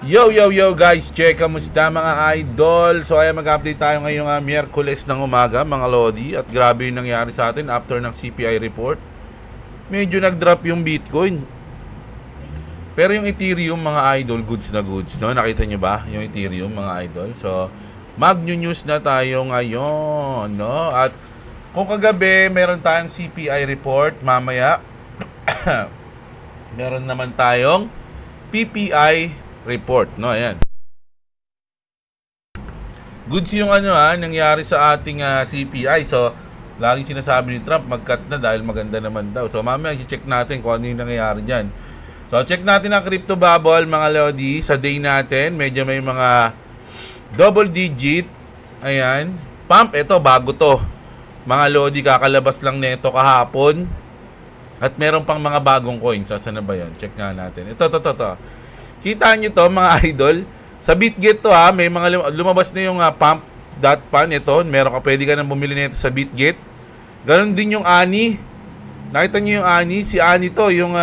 Yo guys, check, kamusta mga idol? So ay mag-update tayo ngayong Miyerkules ng umaga mga Lodi. At grabe yung nangyari sa atin after ng CPI report. Medyo nag-drop yung Bitcoin. Pero yung Ethereum mga idol, goods na goods, no? Nakita nyo ba yung Ethereum mga idol? So mag-news na tayo ngayon, no? At kung kagabi meron tayong CPI report, mamaya meron naman tayong PPI report, no? Ayan. Goods yung nangyari sa ating CPI. So, laging sinasabi ni Trump, mag-cut na dahil maganda naman daw. So, mamaya i-check natin kung ano yung nangyayari dyan. So, check natin ang crypto bubble, mga Lodi. Sa day natin, medyo may mga double digit. Ayan. Pump, ito, bago to. Mga Lodi, kakalabas lang nito kahapon. At meron pang mga bagong coins. Saan na ba yan? Check nga natin. Ito. Kita nyo to mga idol. Sa BitGet to may mga lumabas na yung pump.pan ito. Meron ka, pwede ka nang bumili nito sa BitGet. Ganon din yung Ani. Nakita nyo yung Ani? Si Ani to, yung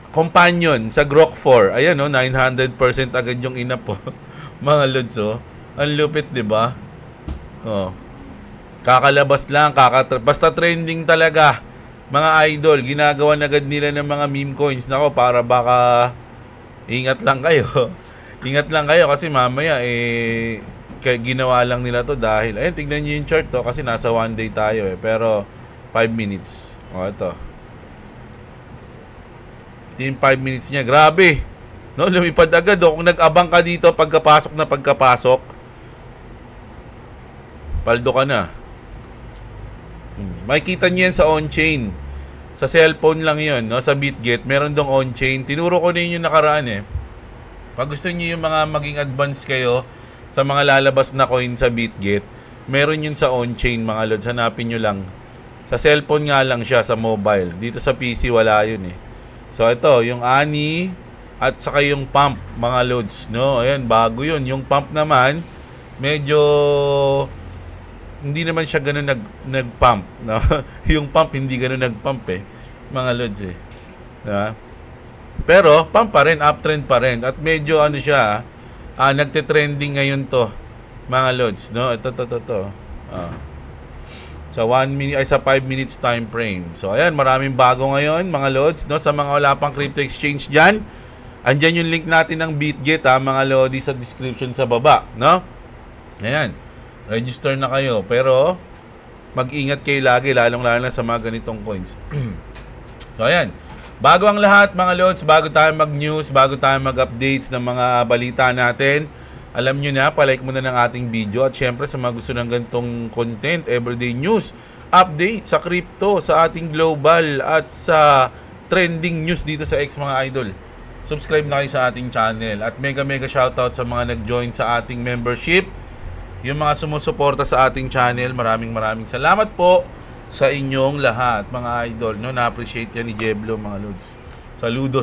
companion sa Grok 4. Ayan 900% agad yung ina po. Mga lods ang lupit, di ba? Kakalabas lang, basta trending talaga. Mga idol, ginagawa na agad nila ng mga meme coins. Nako, para baka ingat lang kayo. Ingat lang kayo kasi mamaya ginawa lang nila to dahil ayun, tignan niyo yung chart to kasi nasa 1 day tayo pero 5 minutes. Ito. Ito yung 5 minutes niya. Grabe. No, lumipad agad kung nag-abang ka dito pagkapasok, paldo ka na. Makikita niyo yan sa on-chain. Sa cellphone lang yun, no? Sa BitGet, meron dong on-chain. Tinuro ko na yun yung nakaraan Pag gusto niyo yung mga maging advanced kayo sa mga lalabas na coin sa BitGet, meron yun sa on-chain mga lods. Hanapin nyo lang. Sa cellphone nga lang siya, sa mobile. Dito sa PC, wala yun So ito, yung Ani at saka yung pump mga lods, no? Ayan, bago yun. Yung pump naman, medyo hindi naman siya gano'n nag-pump. No? Yung pump, hindi gano'n nag-pump mga lods diba? Pero, pump pa rin, uptrend pa rin. At medyo siya, nagte-trending ngayon to, mga lods, no? Ito. Sa 1 minute, sa 5 minutes time frame. So, ayan, maraming bago ngayon, mga lods, no? Sa mga wala pang crypto exchange dyan, andyan yung link natin ng BitGet, mga lodi, sa description sa baba, no? Ayan. Register na kayo. Pero, mag-ingat kayo lagi, lalong-lalo na sa mga ganitong coins. So, ayan. Bago ang lahat, mga lods, bago tayo mag-news, bago tayo mag-updates ng mga balita natin, alam nyo na, palike muna ng ating video. At syempre, sa mga gusto ng ganitong content, everyday news, update sa crypto, sa ating global, at sa trending news dito sa X, mga idol. Subscribe na kayo sa ating channel. At mega shoutout sa mga nag-join sa ating membership. Yung mga sumusuporta sa ating channel, maraming salamat po sa inyong lahat, mga idol, no? Na-appreciate yan ni Jeblo, mga lods. Saludo.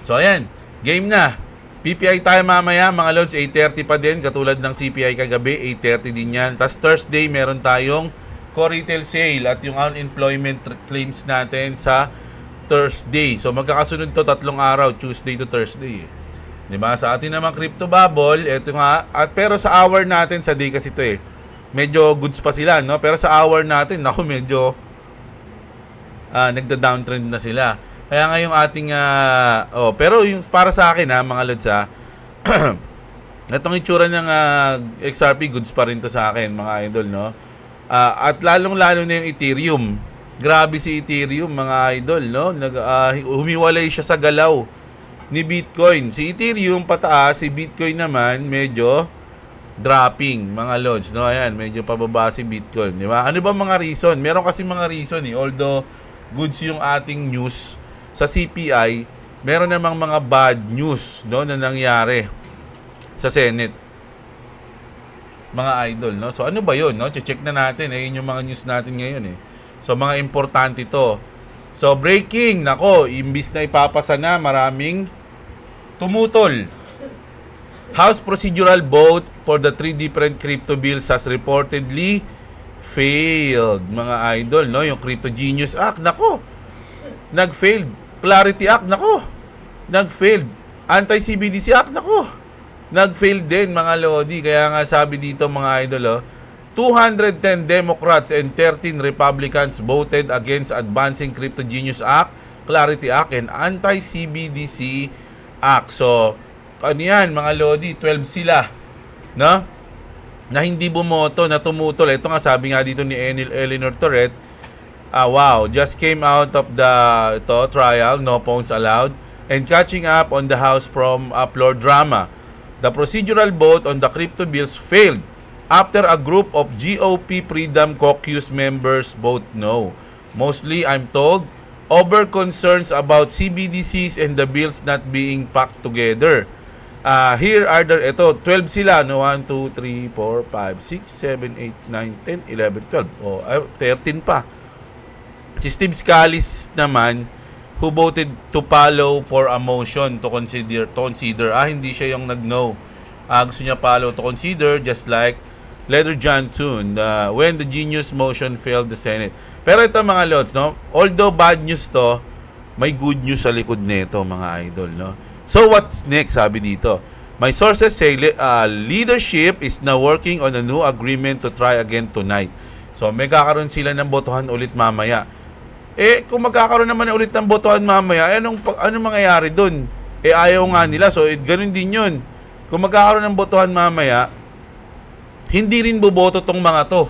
So, ayan. Game na. PPI tayo mamaya, mga lods. 8:30 pa din, katulad ng CPI kagabi. 8:30 din yan. Tapos Thursday, meron tayong core retail sale at yung unemployment claims natin sa Thursday. So, magkakasunod to 3 araw, Tuesday to Thursday. Diba? Sa atin naman crypto bubble, eto nga, pero sa hour natin, sa day kasi ito medyo goods pa sila, no? Pero sa hour natin, naku, medyo nagda-downtrend na sila. Kaya nga yung ating, pero yung para sa akin, mga lods, itong itsura ng XRP, goods pa rin to sa akin, mga idol, no? At lalong-lalo na yung Ethereum. Grabe si Ethereum, mga idol, no? Humiwalay siya sa galaw ni Bitcoin. Si Ethereum pataas, si Bitcoin naman medyo dropping, mga lods, no? Ayan, medyo pababa si Bitcoin, di ba? Ano ba mga reason? Meron kasi mga reason although goods yung ating news sa CPI, meron namang mga bad news, no, na nangyari sa Senate, mga idol, no? So ano ba 'yon, no? Check na natin, ayun yung mga news natin ngayon So mga importante to. So breaking, nako, imbis na ipapasa na, maraming tumutol. House procedural vote for the 3 different crypto bills has reportedly failed, mga idol, no? Yung Crypto Genius Act, nako, nag-failed. Clarity Act, nako, nag-failed. Anti-CBDC Act, nako, nag-fail din mga Lodi. Kaya nga sabi dito mga idol, 210 Democrats and 13 Republicans voted against Advancing Crypto Genius Act, Clarity Act, and Anti-CBDC Act. So, ano yan mga Lodi? 12 sila, no? Na hindi bumoto, na tumutol. Ito nga sabi nga dito ni Eleanor Torres, wow, just came out of the trial, no phones allowed, and catching up on the House from floor drama. The procedural vote on the crypto bills failed after a group of GOP Freedom Caucus members vote no. Mostly, I'm told, over concerns about CBDCs and the bills not being packed together. Here are the, ito, 12 sila, no? 1, 2, 3, 4, 5, 6, 7, 8, 9, 10, 11, 12. Oh, 13 pa. Si Steve Scalise naman, who voted to follow for a motion to consider. Hindi siya yung nag-no. Gusto niya follow to consider, just like Leather John Toon, when the genius motion failed the Senate. Pero ito mga lods, no? Although bad news to, may good news sa likod nito mga idol, no? So what's next, sabi dito? My sources say leadership is now working on a new agreement to try again tonight. So may kakaroon sila ng botohan ulit mamaya. Kung magkakaroon naman ulit ng botohan mamaya, anong mangyayari dun? Ayaw nga nila. So, ganun din yun. Kung magkakaroon ng botohan mamaya, hindi rin boboto tong mga to.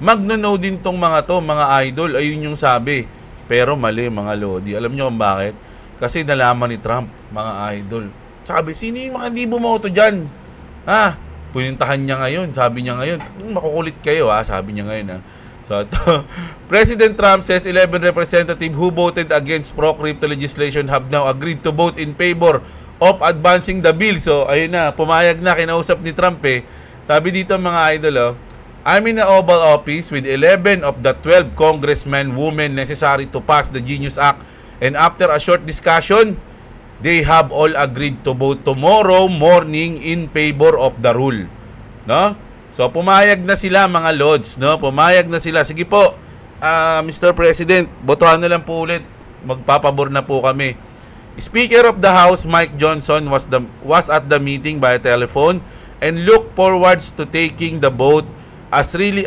Magno-no din tong mga to, mga idol. Ayun yung sabi. Pero mali, mga Lodi. Alam nyo kung bakit? Kasi nalaman ni Trump, mga idol. Sabi, sino yung mga hindi bumoto dyan? Punintahan niya ngayon. Sabi niya ngayon, makukulit kayo, sabi niya ngayon, So, President Trump says 11 representatives who voted against pro-crypto legislation have now agreed to vote in favor of advancing the bill. So, ayun na, pumayag na, kinausap ni Trump Sabi dito mga idol, I'm in the Oval Office with 11 of the 12 congressmen, women necessary to pass the Genius Act. And after a short discussion, they have all agreed to vote tomorrow morning in favor of the rule. No? So, pumayag na sila mga Lods, no? Pumayag na sila. Sige po, Mr. President, botohan na lang po ulit. Magpapabor na po kami. Speaker of the House, Mike Johnson, was at the meeting by telephone and looked forwards to taking the vote as early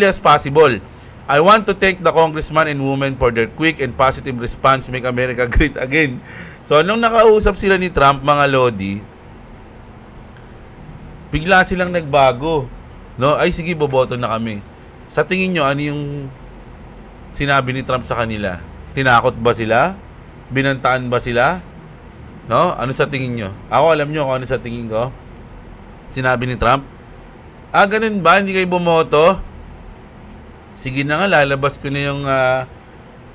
as possible. I want to thank the congressman and women for their quick and positive response. Make America great again. So, nung nakausap sila ni Trump, mga Lodi, bigla silang nagbago. No? Ay, sige, boboto na kami. Sa tingin nyo, ano yung sinabi ni Trump sa kanila? Tinakot ba sila? Binantaan ba sila? No? Ano sa tingin nyo? Ako, alam nyo kung ano sa tingin ko. Sinabi ni Trump, ganun ba? Hindi kayo bumoto? Sige na nga, lalabas ko na yung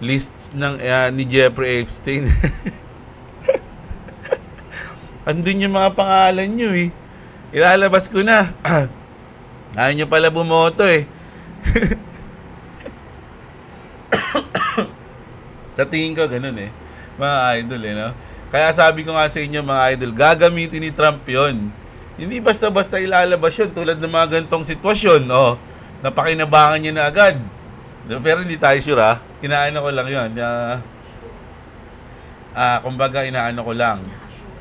list ng, ni Jeffrey Epstein. Andun yung mga pangalan nyo Ilalabas ko na. Ayaw nyo pala bumoto Sa tingin ko, ganun mga idol no? Kaya sabi ko nga sa inyo mga idol, gagamitin ni Trump yon. Hindi basta-basta ilalabas yun tulad ng mga gantong sitwasyon. Napakinabangan niya na agad. Pero hindi tayo sure Inaano ko lang yun. Kumbaga inaano ko lang.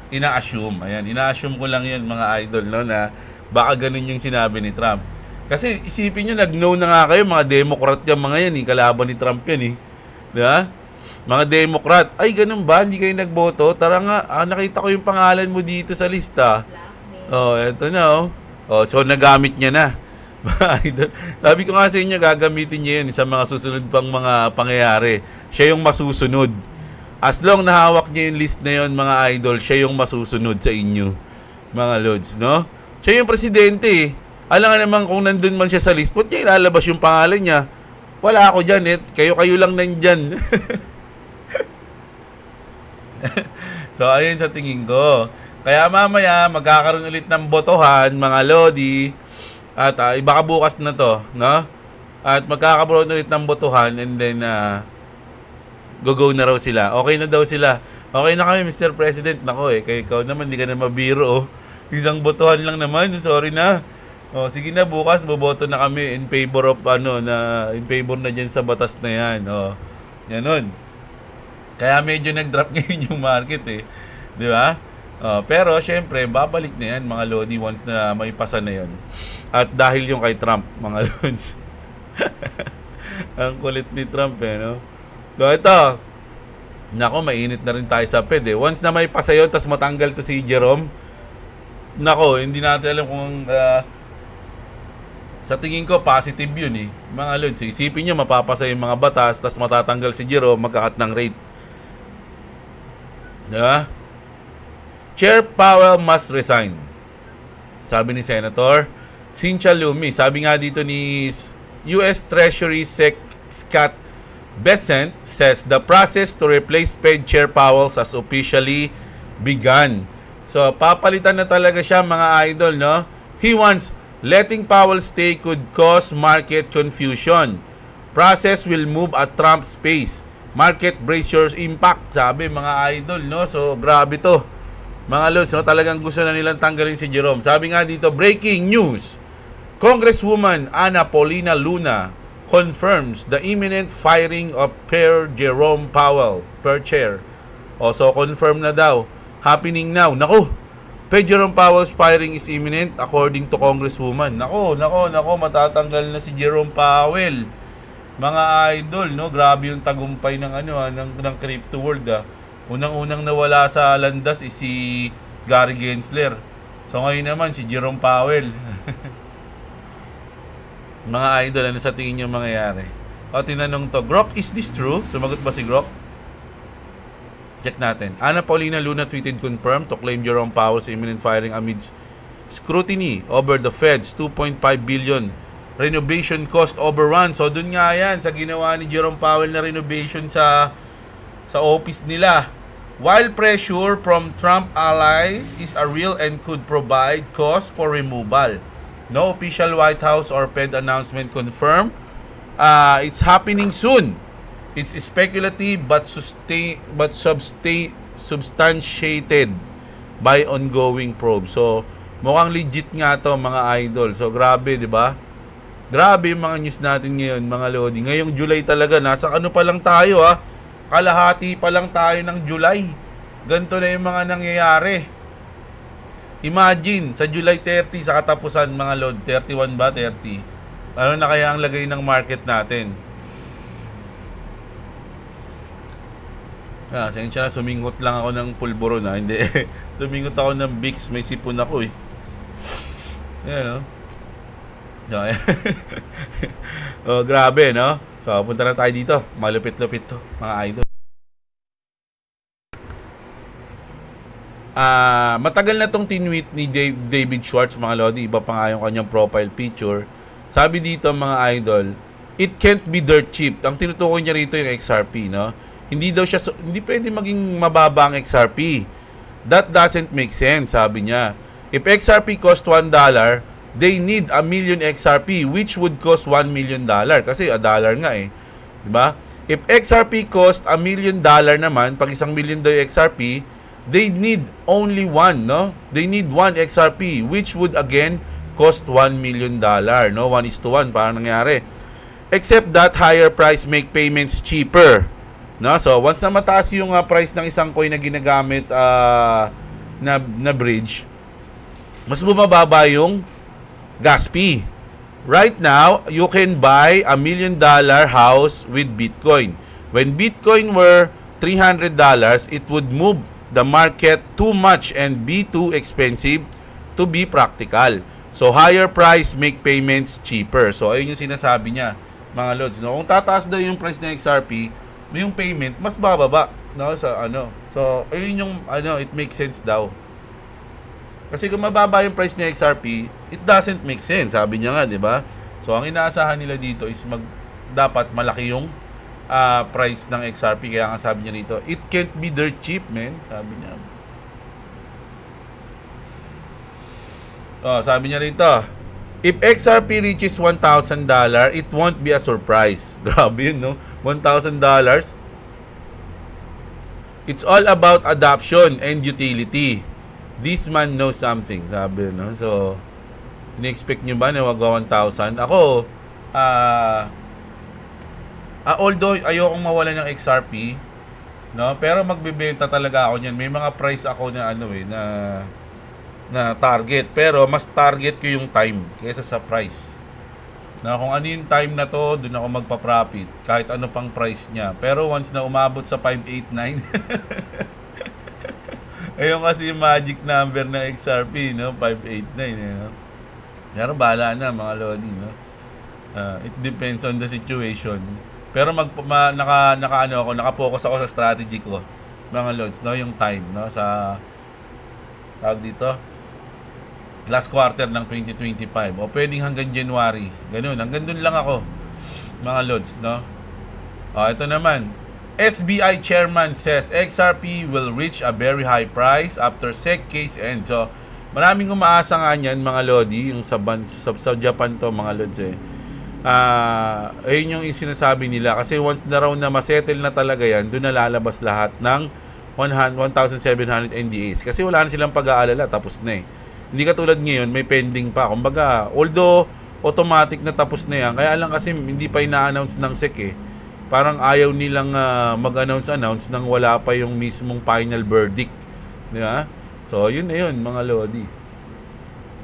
Ina-assume. Ayan, ina-assume ko lang 'yan mga idol na baka ganun yung sinabi ni Trump. Kasi isipin niyo nag-no na nga kayo mga Democrat yung mga yan kalaban ni Trump yan 'Di ba? Mga Democrat, ay ganun ba? Hindi kayo nagboto? Tara nga, nakita ko yung pangalan mo dito sa lista. Eto na so nagamit niya na. Sabi ko nga sa inyo, gagamitin niya yun sa mga susunod pang mga pangyayari. Siya yung masusunod. As long na hawak niya yung list na yun, mga idol, siya yung masusunod sa inyo, mga Lods, no? Siya yung presidente Alam nga naman kung nandun man siya sa list, ba't niya ilalabas yung pangalan niya? Wala ako dyan kayo-kayo lang nandyan. So, ayun sa tingin ko. Kaya mamaya, magkakaroon ulit ng botohan, mga Lodi, at baka bukas na to, no? At magkakaroon ulit ng botohan, and then, go na raw sila. Okay na daw sila. Okay na kami, Mr. President. Nako kay ikaw naman, di ka na mabiro. Isang botohan lang naman, sorry na. Sige na, bukas boboto na kami in favor of in favor na diyan sa batas na yan. Ganun. Kaya medyo nag-drop ngayon yung market Di ba? Pero syempre, babalik na yan mga Lodi once na may pasa na yan. At dahil yung kay Trump, mga Lods. Ang kulit ni Trump no? So ito, nako, mainit na rin tayo sa Fed Once na may pasa yun, tas matanggal to si Jerome, nako, hindi natin alam kung sa tingin ko, positive yun mga Lods. Isipin nyo, mapapasa yung mga batas, tas matatanggal si Jerome, magkakat ng rate. Diba? Chair Powell must resign. Sabi ni Senator Cynthia Lummis. Sabi nga dito ni US Treasury Sec Scott Bessent says the process to replace Fed Chair Powell has officially begun. So, papalitan na talaga siya mga idol, no? He wants letting Powell stay could cause market confusion. Process will move at Trump's pace. Market brace your impact, sabi mga idol, no? So, grabe to. Mga Lods, no? Talagang gusto na nilang tanggalin si Jerome. Sabi nga dito, breaking news. Congresswoman Ana Paulina Luna confirms the imminent firing of Per Jerome Powell per chair. So, confirm na daw. Happening now. Naku, Per Jerome Powell's firing is imminent according to Congresswoman. Naku, matatanggal na si Jerome Powell. Mga idol, no? Grabe yung tagumpay ng ng crypto world, Unang-unang nawala sa landas is si Gary Gensler. So ngayon naman si Jerome Powell. Mga idol, ano sa tingin niyo mangyayari? Tinanong to, Grok, is this true? Sumagot ba si Grok? Check natin. Ana Paulina Luna tweeted confirmed to claim Jerome Powell's imminent firing amidst scrutiny over the Fed's 2.5 billion renovation cost overrun. So dun nga yan sa ginawa ni Jerome Powell na renovation sa office nila. While pressure from Trump allies is a real and could provide cause for removal. No official White House or Fed announcement confirmed. It's happening soon. It's speculative but substantiated by ongoing probe. So, mukhang legit nga to mga idol. So, grabe, di ba? Grabe yung mga news natin ngayon, mga Lodi. Ngayong July talaga, nasa ano pa lang tayo kalahati pa lang tayo ng July. Ganito na yung mga nangyayari. Imagine, sa July 30, sa katapusan mga Lord, 31 ba? 30. Ano na kaya ang lagay ng market natin? Sensya na, sumingot lang ako ng pulburo na. Hindi, sumingot ako ng Vicks. May sipon ako Yan, grabe, no? So, punta na tayo dito. Malupit-lupit to, mga idol. Matagal na tong tinweet ni David Schwartz, mga Lodi. Iba pa nga yung kanyang profile picture. Sabi dito, mga idol, it can't be dirt cheap. Ang tinutukoy niya rito yung XRP, no? Hindi pwede maging mababa ang XRP. That doesn't make sense, sabi niya. If XRP cost $1, they need 1 million XRP, which would cost $1 million. Kasi $1 nga diba? If XRP cost $1 million naman, pag 1 million daw yung XRP, they need only one, no? They need 1 XRP, which would again cost $1 million, no? 1:1, parang nangyari. Except that higher price make payments cheaper, no? So, once na mataas yung price ng isang coin na ginagamit na bridge, mas bumababa yung gas fee. Right now, you can buy $1 million house with Bitcoin. When Bitcoin were $300, it would move the market too much and be too expensive to be practical. So, higher price make payments cheaper. So, ayun yung sinasabi niya, mga Lods. No? Kung tataas daw yung price ng XRP, yung payment mas bababa, no? Sa So, ayun yung it makes sense daw. Kasi kung mababa yung price ng XRP, it doesn't make sense. Sabi niya nga, di ba? So, ang inaasahan nila dito is dapat malaki yung price ng XRP. Kaya nga sabi niya dito, it can't be dirt cheap, man. Sabi niya. Sabi niya rito, if XRP reaches $1,000, it won't be a surprise. Grabe yun, no? $1,000. It's all about adoption and utility. This man knows something, sabi, no? So, in-expect nyo ba na wag 1,000? Ako, although ayokong mawala ng XRP, No? Pero magbebenta talaga ako niyan. May mga price ako na na target. Pero mas target ko yung time kaysa sa price. Na kung ano yung time na to, doon ako magpa-profit kahit ano pang price niya. Pero once na umabot sa 589, ayun kasi yung magic number ng XRP, no? 589, no? Pero bahala na mga lodi, no? It depends on the situation. Pero naka-focus ako sa strategy ko, mga lods, no? Yung time, no? Sa tawag dito, last quarter ng 2025 o pwedeng hanggang January. Ganun, hanggang dun lang ako, mga lods, no? Ito naman. SBI chairman says XRP will reach a very high price after SEC case end. So, maraming umaasa nga niyan, mga lodi, yung sa Japan to, mga lods ayun yung sinasabi nila kasi once na raw na masettle na talaga yan, doon na lalabas lahat ng 1,700 NDAs kasi wala na silang pag-aalala, tapos na hindi katulad ngayon, may pending pa. Kumbaga, although automatic na tapos na yan, kaya lang kasi hindi pa ina-announce ng SEC parang ayaw nilang mag-announce nang wala pa yung mismong final verdict, di ba? So yun na yun, mga lodi.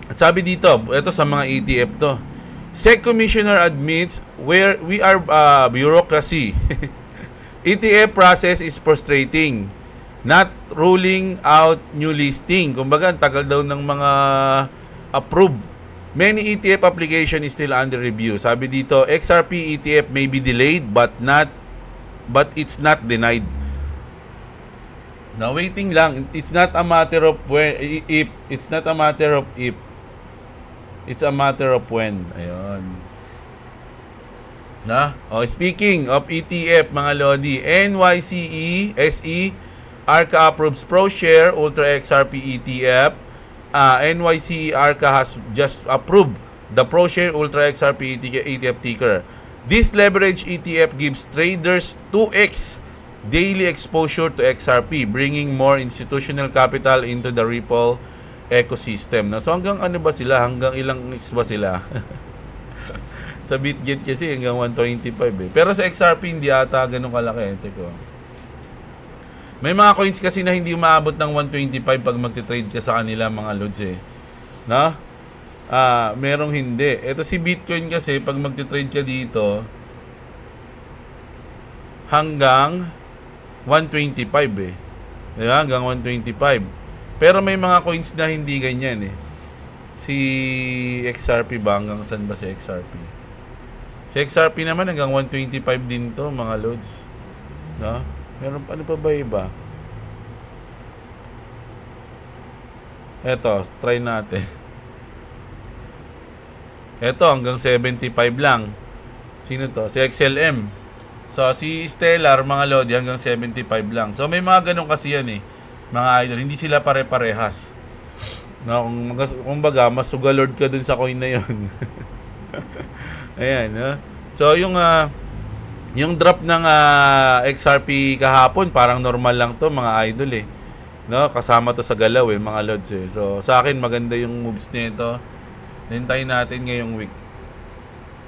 At sabi dito, ito sa mga ETF to, SEC Commissioner admits where we are bureaucracy. ETF process is frustrating. Not ruling out new listing. Kumbaga, tagal daw ng mga approved. Many ETF application is still under review. Sabi dito, XRP ETF may be delayed but it's not denied. Now, waiting lang. It's not a matter of if. It's not a matter of if. It's a matter of when. Ayun. Speaking of ETF, mga lodi, NYCE SE ARCA approves ProShare Ultra XRP ETF. NYCE ARCA has just approved the ProShare Ultra XRP ETF ticker. This leverage ETF gives traders 2x daily exposure to XRP, bringing more institutional capital into the Ripple ecosystem. So hanggang ano ba sila? Hanggang ilang X ba sila? Sa BitGet kasi hanggang 125 Pero sa XRP hindi ata ganun kalaki. Teko. May mga coins kasi na hindi umaabot ng 125 pag magte-trade ka sa kanila, mga lods No? Merong hindi. Ito si Bitcoin kasi pag magte-trade ka dito hanggang 125 Diba? Hanggang 125. Pero may mga coins na hindi ganyan Si XRP ba? Hanggang saan ba si XRP? Si XRP naman hanggang 125 din to, mga lods. No? Meron ano pa ba iba? Eto, try natin. Eto, hanggang 75 lang. Sino to? Si XLM. So, si Stellar, mga lodi, hanggang 75 lang. So, may mga ganun kasi yan mga idol, hindi sila pare-parehas. No, kung baga, mas sugalord ka dun sa coin na yun. Ayan, no? So, yung drop ng XRP kahapon, parang normal lang to, mga idol No, kasama to sa galaw mga lods So, sa akin, maganda yung moves nito. Hintayin natin ngayong week.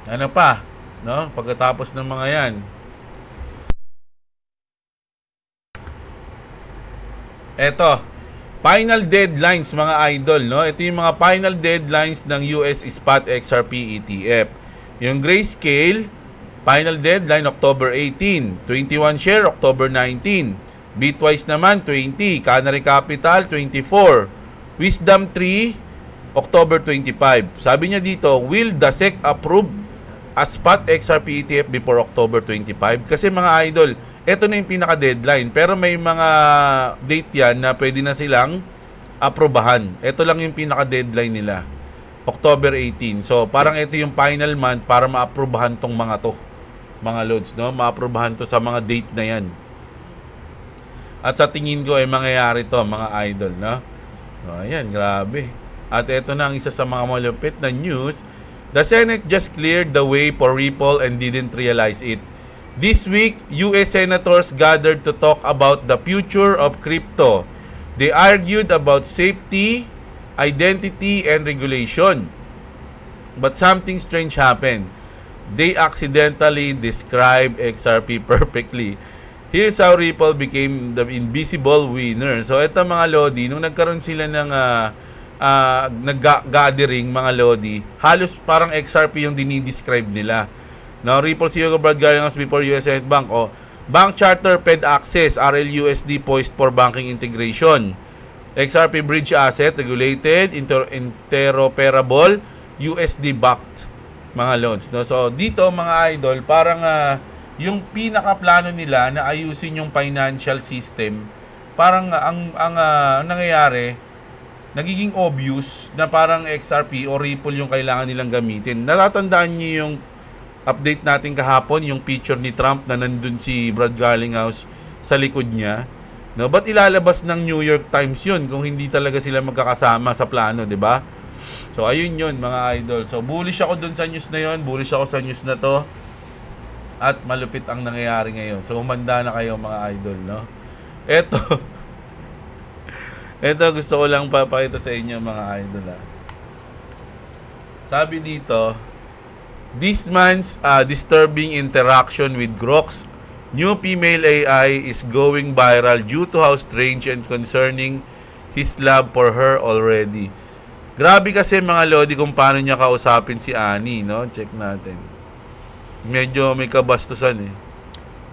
Ano pa? No? Pagkatapos ng mga yan. Eto, final deadlines, mga idol, no? Ito yung mga final deadlines ng US Spot XRP ETF. Yung Grayscale, final deadline October 18, 21 share October 19, Bitwise naman 20, Canary Capital 24, Wisdom 3 October 25. Sabi niya dito, will the SEC approve a Spot XRP ETF before October 25? Kasi mga idol, ito na yung pinaka-deadline. Pero may mga date yan na pwede na silang aprobahan. Ito lang yung pinaka-deadline nila. October 18. So, parang ito yung final month para ma-aprobahan tong mga to. Mga loads, no? Ma-aprobahan to sa mga date na yan. At sa tingin ko ay mangyayari to, mga idol, no? So, ayan, grabe. At ito na ang isa sa mga malupit na news. The Senate just cleared the way for Ripple and didn't realize it. This week, US senators gathered to talk about the future of crypto. They argued about safety, identity, and regulation. But something strange happened. They accidentally described XRP perfectly. Here's how Ripple became the invisible winner. So, ito mga Lodi, nung nagkaroon sila ng nag-gathering, mga Lodi, halos parang XRP yung dinidescribe nila. Now, Ripple CEO Brad Garlinghouse before US Senate Bank. Bank Charter Fed Access, RLUSD poised for banking integration. XRP Bridge Asset, regulated, interoperable, USD-backed mga loans. No? So, dito mga idol, parang yung pinaka-plano nila na ayusin yung financial system, parang ang nangyayari, nagiging obvious na parang XRP o Ripple yung kailangan nilang gamitin. Natatandaan niyo yung update natin kahapon, yung picture ni Trump na nandun si Brad Garlinghouse sa likod niya. No, ba't ilalabas ng New York Times yun kung hindi talaga sila magkakasama sa plano, di ba? So, ayun yun mga idol. So, bullish ako dun sa news na yun. Bullish ako sa news na to. At malupit ang nangyayari ngayon. So, humanda na kayo mga idol, no? Ito gusto ko lang papakita sa inyo mga idol, ha? Sabi dito, this man's disturbing interaction with Grok's new female AI is going viral due to how strange and concerning his love for her already. Grabe kasi mga Lodi kung paano niya kausapin si Annie, no? Check natin. Medyo may kabastusan eh.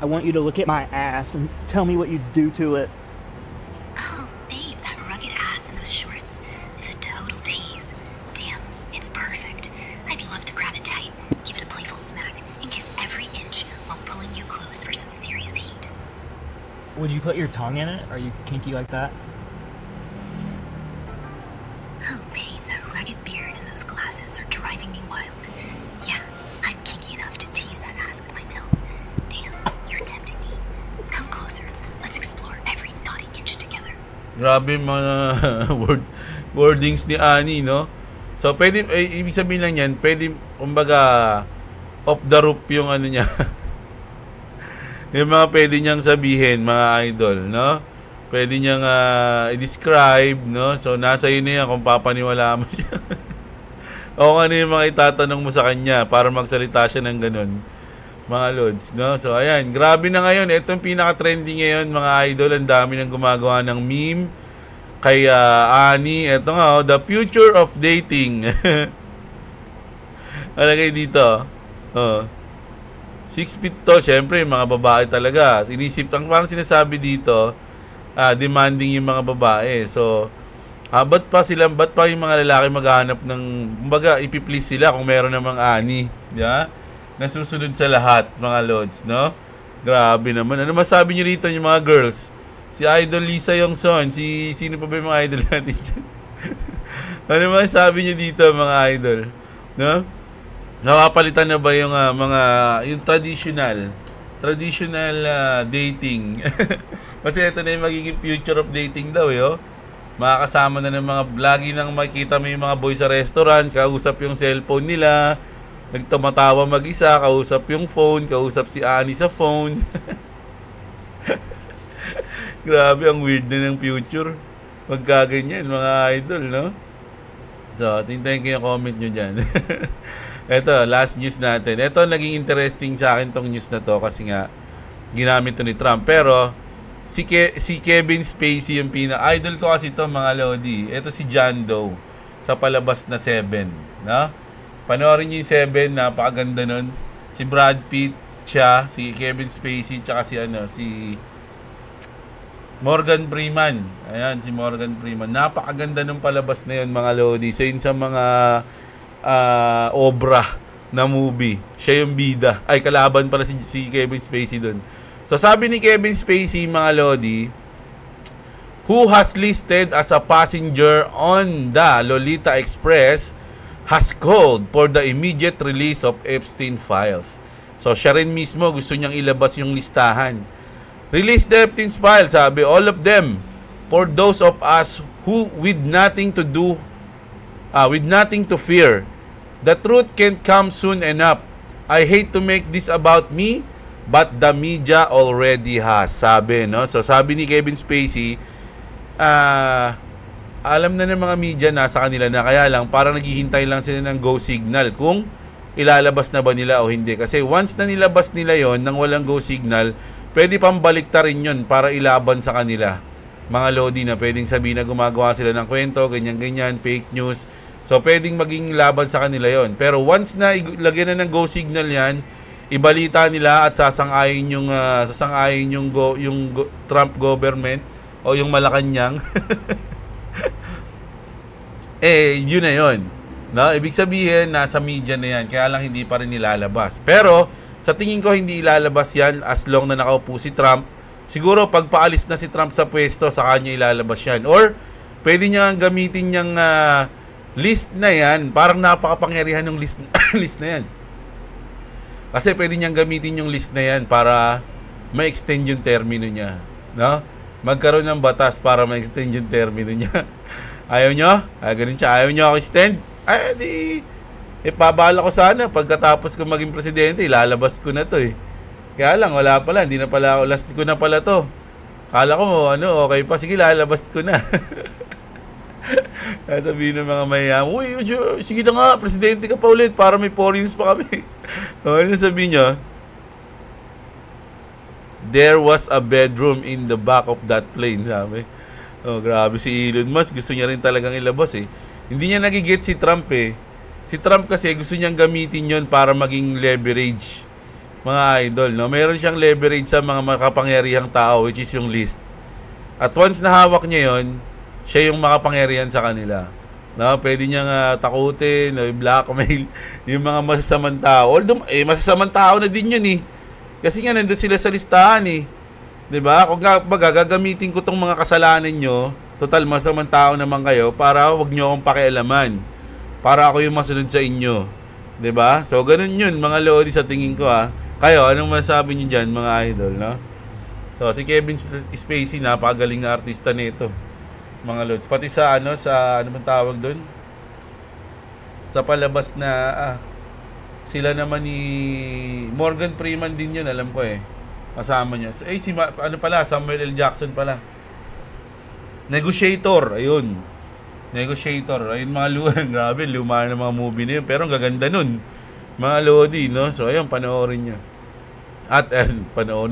I want you to look at my ass and tell me what you do to it. Oh, babe, that rugged ass in those shorts is a total tease. Damn, it's perfect. I'd love to grab it tight, give it a playful smack, and kiss every inch while pulling you close for some serious heat. Would you put your tongue in it? Are you kinky like that? Oh, babe, that rugged beard and those glasses are driving me wild. Yeah, I'm kinky enough to tease that ass with my tongue. Damn, you're tempting me. Come closer. Let's explore every naughty inch together. Grabe mga wordings ni Annie, no? So, pwede, ibig sabihin lang yan, pwede, kumbaga, off the roof yung ano niya. Yung mga pwede niyang sabihin, mga idol, no? Pwede niyang i-describe, no? So, nasa yun na yan kung papaniwala mo siya. O ano yung mga itatanong mo sa kanya para magsalita siya ng ganun. Mga lods, no? So, ayan. Grabe na ngayon. Ito yung pinaka-trending ngayon, mga idol. Ang dami nang gumagawa ng meme. Kay Annie. Ito nga, the future of dating. Alagay dito. 6 feet tall. Siyempre, mga babae talaga. Inisip, parang sinasabi dito, demanding yung mga babae. So, ba't pa yung mga lalaki maghahanap ng, kumbaga, ipiplease sila kung meron namang Annie. Yeah? Nasusunod sa lahat, mga lods, no? Grabe naman. Ano masabi nyo rito yung mga girls? Si Idol Lisa Yongson, sino pa ba yung mga idol natin dyan? Ano masabi nyo dito, mga idol? No? Nakapalitan na ba yung yung traditional dating? Kasi ito na yung magiging future of dating daw, yo. Makakasama na ng mga lagi nang makikita mo yung mga boys sa restaurant, kausap yung cellphone nila, nagtumatawa mag-isa, kausap yung phone, kausap si Annie sa phone. Grabe, ang weird na ng future. Magkaganyan, mga idol, no? So, tintayin ko yung comment nyo dyan. Ito, last news natin. Ito, naging interesting sa akin tong news na to kasi nga, ginamit to ni Trump. Pero, si Kevin Spacey yung idol ko kasi to, mga Lodi. Ito si John Doe sa palabas na 7, no? Panoorin niyo yung 7, napakaganda nun. Si Brad Pitt, siya, si Kevin Spacey, tsaka si Morgan Freeman. Ayan, si Morgan Freeman. Napakaganda ng palabas na yun, mga Lodi. So, yun sa mga obra na movie. Siya yung bida. Ay, kalaban pala si Kevin Spacey dun. So, sabi ni Kevin Spacey, mga Lodi, who has listed as a passenger on the Lolita Express, has called for the immediate release of Epstein files. So, siya rin mismo gusto niyang ilabas yung listahan. Release the Epstein files, sabi, all of them, for those of us who with nothing to fear. The truth can't come soon enough. I hate to make this about me, but the media already has, sabi, no? So, sabi ni Kevin Spacey, alam na ng mga media nasa kanila na, kaya lang parang naghihintay lang sila ng go signal kung ilalabas na ba nila o hindi. Kasi once na nilabas nila yon nang walang go signal, pwede pang baliktarin yun para ilaban sa kanila. Mga Lodi, na pwedeng sabihin na gumagawa sila ng kwento, ganyan-ganyan, fake news. So, pwedeng maging laban sa kanila yon. Pero once na lagyan na ng go signal yan, ibalita nila at sasangayin yung Trump government o yung Malacanang. Yun na yun. No? Ibig sabihin, nasa media na yan. Kaya lang hindi pa rin nilalabas. Pero, sa tingin ko, hindi ilalabas yan as long na nakaupo si Trump. Siguro, pag paalis na si Trump sa pwesto, sa kanya ilalabas yan. Or, pwede niya gamitin niyang list na yan. Parang napakapangyarihan ng list na yan. Kasi pwede niyang gamitin yung list na yan para ma-extend yung termino niya. No? Magkaroon ng batas para ma-extend yung termino niya. Ayaw nyo? Ganun siya. Ayaw nyo ako extend? Pabala ko sana. Pagkatapos ko maging presidente, ilalabas ko na to eh. Kaya lang, wala pala. Hindi na pala ako. Last ko na pala to. Kala ko, okay pa. Sige, lalabas ko na. Sabihin ng mga mayayam, uy, sige na nga, presidente ka pa ulit para may foreigners pa kami. Ano sabihin nyo? There was a bedroom in the back of that plane, sabi. Grabe si Elon Musk. Gusto niya rin talagang ilabas eh. Hindi niya nagigit si Trump eh. Si Trump kasi gusto niyang gamitin yon para maging leverage. Mga idol, no? Meron siyang leverage sa mga makapangyarihang tao, which is yung list. At once nahawak niya yon, siya yung makapangyarihan sa kanila. No? Pwede niyang takutin, blackmail yung mga masasamang tao. Although, masasamang tao na din yun eh. Kasi nga, nandun sila sa listahan eh. 'Di ba? Kung gagamitin ko tong mga kasalanan nyo, total masamang tao naman kayo, para wag nyo akong pakialaman. Para ako yung masunod sa inyo. 'Di ba? So, ganun yun, mga Lodi, sa tingin ko Kayo, anong masasabi nyo dyan, mga idol, no? So, si Kevin Spacey, napakagaling na artista nito, mga Lods. Pati sa, ano bang tawag doon? Sa palabas na, sila naman ni Morgan Freeman din yun, alam ko eh. Kasama niya. Samuel L. Jackson pala. Negotiator, ayun. Negotiator, ayun mga luhan. Grabe, luma na mga movie na yun. Pero ang gaganda nun, mga Lodi, no? So, ayun, panoorin nyo. At, no?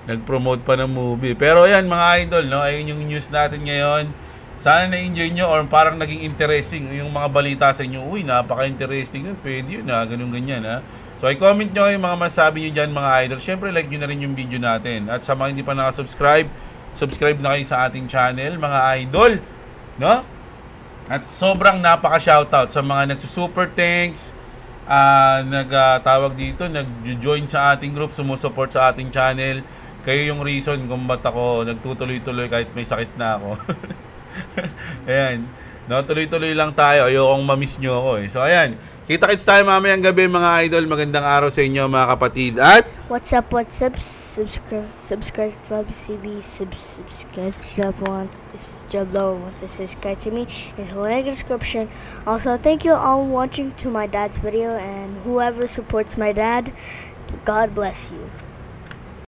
Nag-promote pa ng movie. Pero ayan, mga idol, no? Ayun yung news natin ngayon. Sana na-enjoy nyo or parang naging interesting yung mga balita sa inyo. Uy, napaka-interesting yun. Pwede yun, ganun-ganyan, So, i-comment nyo yung mga masabi nyo dyan, mga idol. Siyempre, like nyo na rin yung video natin. At sa mga hindi pa nakasubscribe, subscribe na kayo sa ating channel, mga idol. No? At sobrang napaka-shoutout sa mga nagsusuper thanks, nagtawag dito, nag-join sa ating group, sumusupport sa ating channel. Kayo yung reason kung ba't ako nagtutuloy-tuloy kahit may sakit na ako. Ayan. No, tuloy-tuloy lang tayo. Ayokong ma-miss nyo ako eh. So, ayan. Kita-kits tayo mamayang gabi, mga idol. Magandang araw sa inyo, mga kapatid. At what's up? Subscribe to Love CV. Subscribe to Jablo wants to subscribe to me. It's in the description. Also, thank you all watching to my dad's video, and whoever supports my dad, God bless you.